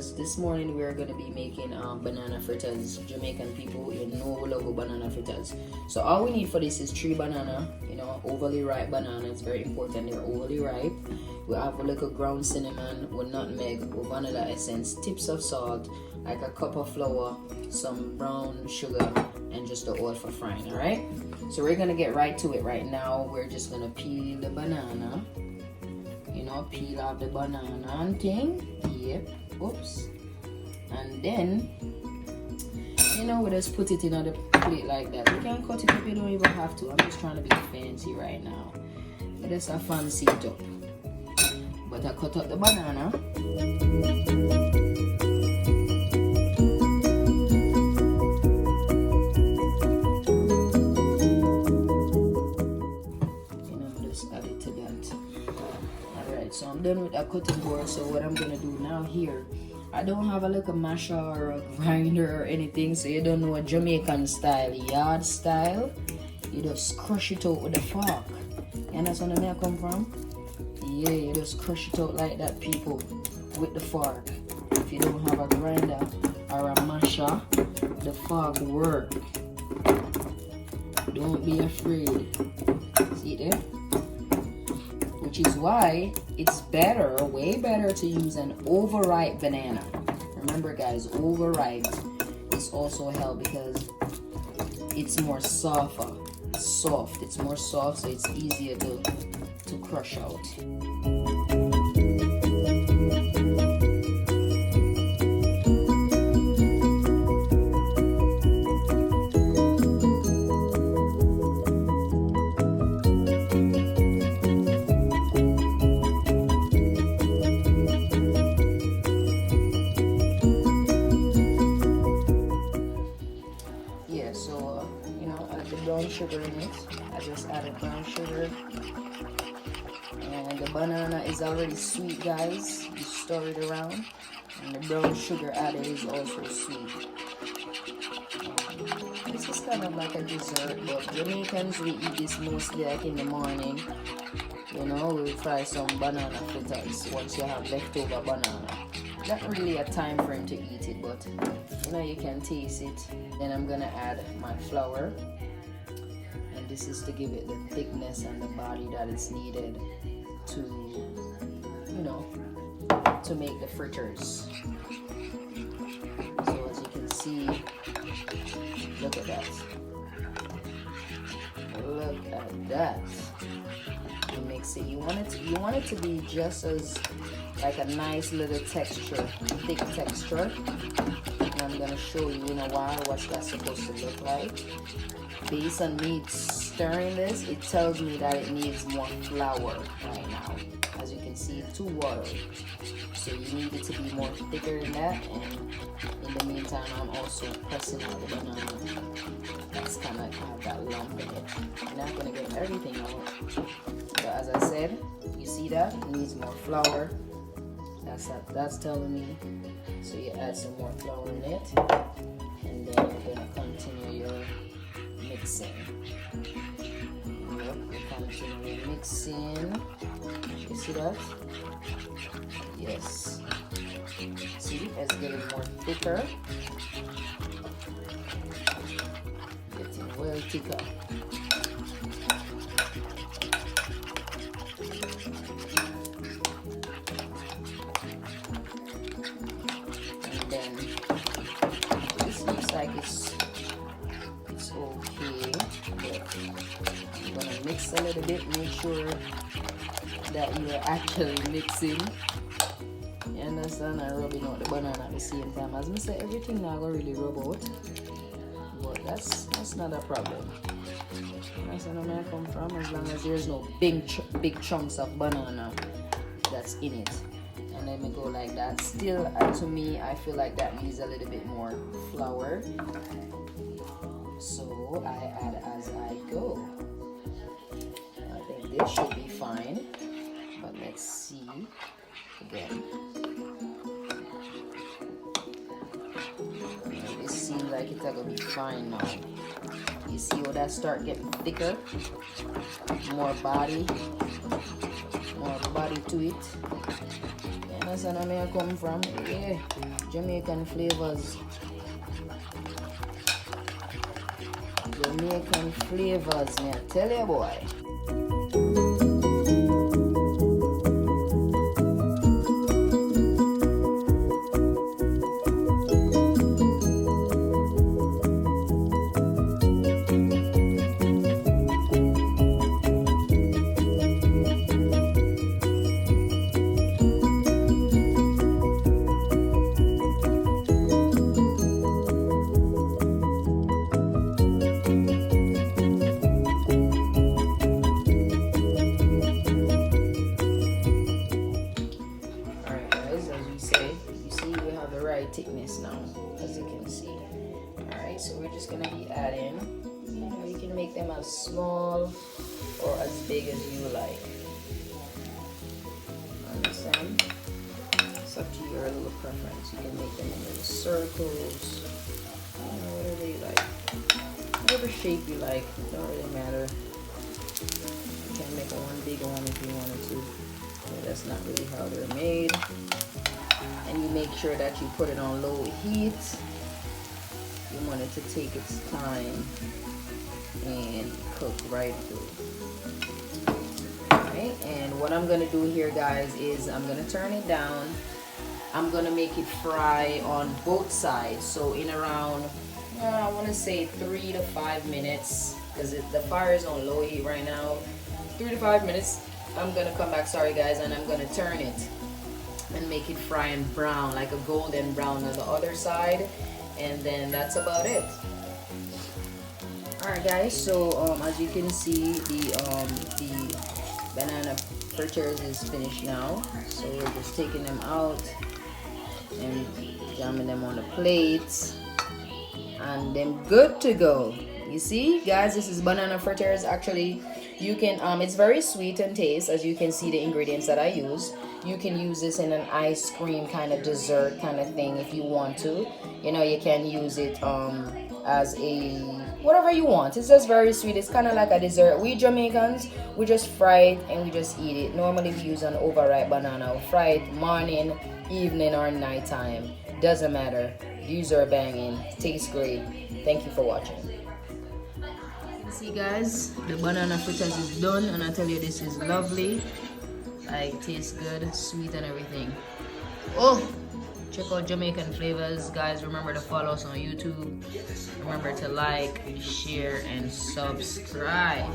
fritters. This morning we are going to be making banana fritters. Jamaican people, you know we love banana fritters. So all we need for this is 3 banana, you know, overly ripe banana. It's very important they're overly ripe. We have a little ground cinnamon with nutmeg, with vanilla essence, tips of salt, like a cup of flour, some brown sugar, and just the oil for frying. Alright, so we're going to get right to it right now. We're just going to peel the banana. You know, peel off the banana and thing. Yep. Oops. And then, you know, we just put it in the plate like that. You can cut it up, you don't even have to. I'm just trying to be fancy right now. It is a fancy it up. But I cut up the banana. So I'm done with that cutting board. So what I'm gonna do now here, I don't have a little masher or a grinder or anything, so you don't know a Jamaican style, yard style. You just crush it out with a fork. You understand where I come from? Yeah, you just crush it out like that, people, with the fork. If you don't have a grinder or a masher, the fork will work. Don't be afraid. See it there? Which is why it's better, way better to use an overripe banana. Remember guys, overripe is also help because it's more soft. It's more soft, so it's easier to crush out. Brown sugar in it. I just added brown sugar, and the banana is already sweet, guys. You stir it around, and the brown sugar added is also sweet. This is kind of like a dessert, but Jamaicans, we eat this mostly like in the morning. You know, we fry some banana fritters once you have leftover banana. Not really a time frame to eat it, but you know, you can taste it. Then I'm gonna add my flour. This is to give it the thickness and the body that is needed to, you know, to make the fritters. So as you can see, look at that. Look at that. You mix it. You want it to be just as like a nice little texture, thick texture. And I'm gonna show you in a while what that's supposed to look like. Based on me stirring this, it tells me that it needs more flour right now. As you can see, it's too watery. So you need it to be more thicker than that. And in the meantime, I'm also pressing out the banana. That's kind of like have that lump in it. I'm not gonna get everything out. But as I said, you see that it needs more flour. That's telling me. So you add some more flour in it, and then you're gonna continue your mixing. Yep, we continue mixing. You see that? Yes. See, it's getting more thicker. Getting well thicker. And then this looks like it's okay. I'm gonna mix a little bit, make sure that you're actually mixing. You understand? And rubbing out the banana at the same time. As I say, everything now gonna really rub out, but that's not a problem. That's where I come from. As long as there's no big chunks of banana that's in it. And let me go like that. Still, to me, I feel like that needs a little bit more flour. So I add as I go. I think this should be fine, but let's see again. This seems like it's gonna be fine now. You see how that start getting thicker, more body to it. You Understand where I come from? Yeah, Jamaican flavors. Jamaican flavors, me I tell you, boy. Thickness now, as you can see. Alright, so we're just gonna be adding, you can make them as small or as big as you like. Understand? It's up to your little preference. You can make them in little circles, whatever you like. Whatever shape you like, don't really matter. You can make one big one if you wanted to, but that's not really how they're made. And you make sure that you put it on low heat. You want it to take its time and cook right through. Alright, and what I'm gonna do here, guys, is I'm gonna turn it down. I'm gonna make it fry on both sides. So in around, I wanna say 3 to 5 minutes, because the fire is on low heat right now. 3 to 5 minutes. I'm gonna come back, sorry guys, and I'm gonna turn it and make it fry and brown, like a golden brown on the other side, and then that's about it. Alright guys, so as you can see, the banana fritters is finished now, so we're just taking them out and jamming them on the plate, and them good to go. You see guys, this is banana fritters. Actually, you can it's very sweet and taste, as you can see the ingredients that I use. You can use this in an ice cream kind of dessert kind of thing if you want to. You know, you can use it as a whatever you want. It's just very sweet. It's kind of like a dessert. We Jamaicans, we just fry it and we just eat it. Normally we use an overripe banana. We fry it morning, evening, or nighttime. Doesn't matter. These are banging. Tastes great. Thank you for watching. See guys, the banana fritters is done, and I tell you, this is lovely. Like, tastes good, sweet and everything. Oh, check out Jamaican flavors, guys. Remember to follow us on YouTube. Remember to like, share, and subscribe.